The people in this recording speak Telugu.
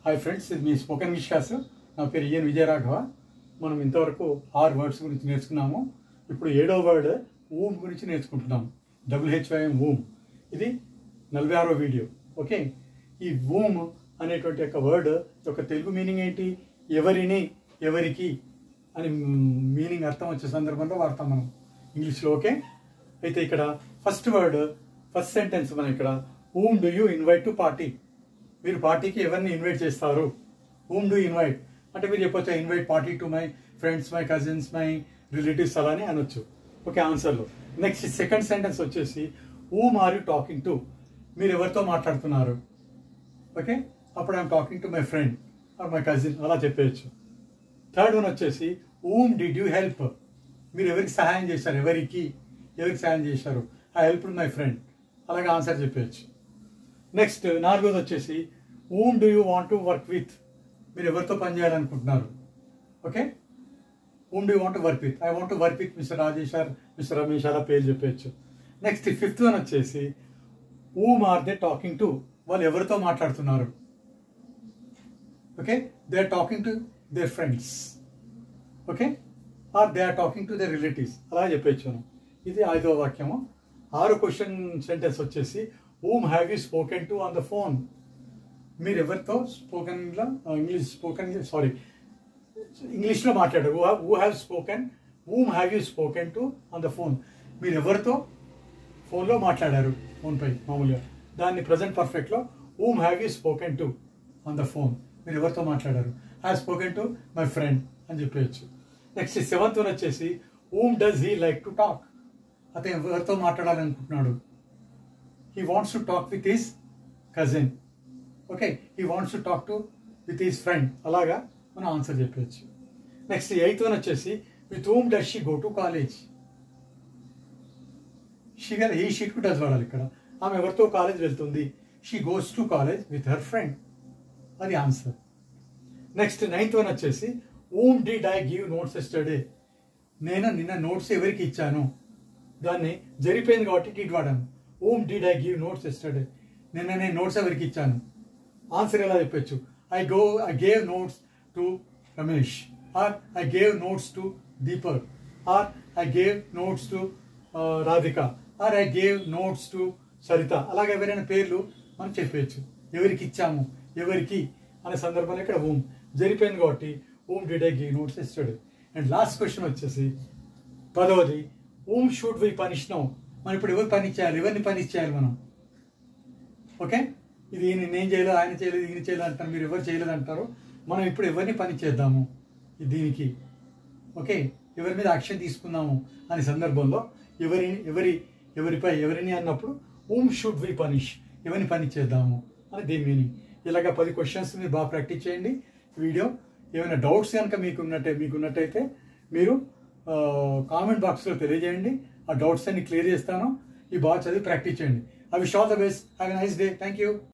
హాయ్ ఫ్రెండ్స్, ఇది మీ స్పోకెన్ ఇంగ్లీష్ క్లాస్. నా పేరు ఈఎన్ విజయరాఘవ. మనం ఇంతవరకు 6 వర్డ్స్ గురించి నేర్చుకున్నాము. ఇప్పుడు 7వ వర్డ్ ఊమ్ గురించి నేర్చుకుంటున్నాము. WHYM ఊమ్. ఇది 46వ వీడియో. ఓకే, ఈ ఊమ్ అనేటువంటి యొక్క వర్డ్ యొక్క తెలుగు మీనింగ్ ఏంటి? ఎవరిని, ఎవరికి అని మీనింగ్ అర్థం వచ్చే సందర్భంలో వాడతాం మనం ఇంగ్లీష్లో. ఓకే, అయితే ఇక్కడ ఫస్ట్ వర్డ్, ఫస్ట్ సెంటెన్స్ మనం ఇక్కడ um do you invite to party. మీరు పార్టీకి ఎవరిని ఇన్వైట్ చేస్తారు? హూమ్ డూ ఇన్వైట్ అంటే మీరు చెప్పొచ్చు invite party to my friends, my cousins, my relatives అలానే అనొచ్చు. ఓకే, ఆన్సర్లో. నెక్స్ట్ సెకండ్ సెంటెన్స్ వచ్చేసి whom are you talking to. మీరు ఎవరితో మాట్లాడుతున్నారు? ఓకే, అప్పుడు I'm talking to my friend or my cousin అలా చెప్పేయచ్చు. థర్డ్ వన్ వచ్చేసి హూమ్ డిడ్ యూ హెల్ప్. మీరు ఎవరికి సహాయం చేశారు? ఎవరికి సహాయం చేశారు? I help my friend. అలాగే ఆన్సర్ చెప్పేయచ్చు. నెక్స్ట్ 4వది వచ్చేసి whom do you want to work with. మీరు ఎవరితో పనిచేయాలనుకుంటున్నారు? Okay, whom do you want to work with. I want to work with mister Rajesh or mister Ramesh అలా పేరు చెప్పచ్చు. నెక్స్ట్ 5th వన్ వచ్చేసి whom are they talking to. వాళ్ళు ఎవరితో మాట్లాడుతున్నారు? Okay, they are talking to their friends. Okay, are they are talking to their relatives అలా చెప్పచ్చు. ఇది 5వ వాక్యము. 6 క్వశ్చన్ సెంటెన్స్ వచ్చేసి whom have you spoken to on the phone. మీరు ఎవరితో ఇంగ్లీష్లో మాట్లాడారు? Who have spoken, whom have you spoken to on the phone. మీరు ఎవరితో ఫోన్లో మాట్లాడారు? ఫోన్పై మామూలుగా దాన్ని ప్రజెంట్ పర్ఫెక్ట్లో whom have you spoken to on the phone. మీరు ఎవరితో మాట్లాడారు? I have spoken to my friend అని చెప్పేయచ్చు. నెక్స్ట్ 7th వన్ వచ్చేసి whom does he like to talk. అతను ఎవరితో మాట్లాడాలనుకుంటున్నాడు? He wants to talk with his cousin. Okay, he wants to talk with his friend. అలాగా మనం ఆన్సర్ చెప్పచ్చు. నెక్స్ట్ 8th వన్ వచ్చేసి with whom does she go to college. She to does వాడాలి ఇక్కడ. ఆమె ఎవరితో కాలేజ్ వెళ్తుంది? She goes to college with her friend. అది ఆన్సర్. నెక్స్ట్ 9th వన్ వచ్చేసి whom did I give notes yesterday. నేను నిన్న నోట్స్ ఎవరికి ఇచ్చాను? దాన్ని జరిపోయింది కాబట్టి డిడ్ వాడాను. Whom did I give notes yesterday. నిన్న నేను నోట్స్ ఎవరికి ఇచ్చాను? ఆన్సర్ ఎలా చెప్పచ్చు? I gave notes to Ramesh, or I gave notes to Deepak, or I gave notes to Radhika, or I gave notes to Sarita. అలాగే ఎవరైనా పేర్లు మనం చెప్పేయచ్చు. ఎవరికి ఇచ్చాము, ఎవరికి అనే సందర్భంలో ఇక్కడ హూమ్ జరిపోయింది కాబట్టి whom did I give notes yesterday. And last question వచ్చేసి 10వది whom should we punish now. మనం ఇప్పుడు ఎవరిని పనిష్ చేయాలి మనం? ఓకే, ఇది నేను చేయలేదు, ఆయన చేయలేదు, ఈయన చేయలేదు అంటారు. మీరు ఎవరు చేయలేదు అంటారు. మనం ఇప్పుడు ఎవరిని పని చేద్దాము దీనికి? ఓకే, ఎవరి మీద యాక్షన్ తీసుకుందాము అనే సందర్భంలో ఎవరిని అన్నప్పుడు హూమ్ షుడ్ వి పనిష్, ఎవరిని పని చేద్దాము అని దీని మీనింగ్. ఇలాగ 10 క్వశ్చన్స్ మీరు బాగా ప్రాక్టీస్ చేయండి. వీడియో ఏమైనా డౌట్స్ కనుక మీకున్నట్టయితే మీరు కామెంట్ బాక్స్లో తెలియజేయండి. ఆ డౌట్స్ అన్ని క్లియర్ చేస్తాను. ఈ బాగా చదివి ప్రాక్టీస్ చేయండి. I wish all the best. Have a nice day. Thank you.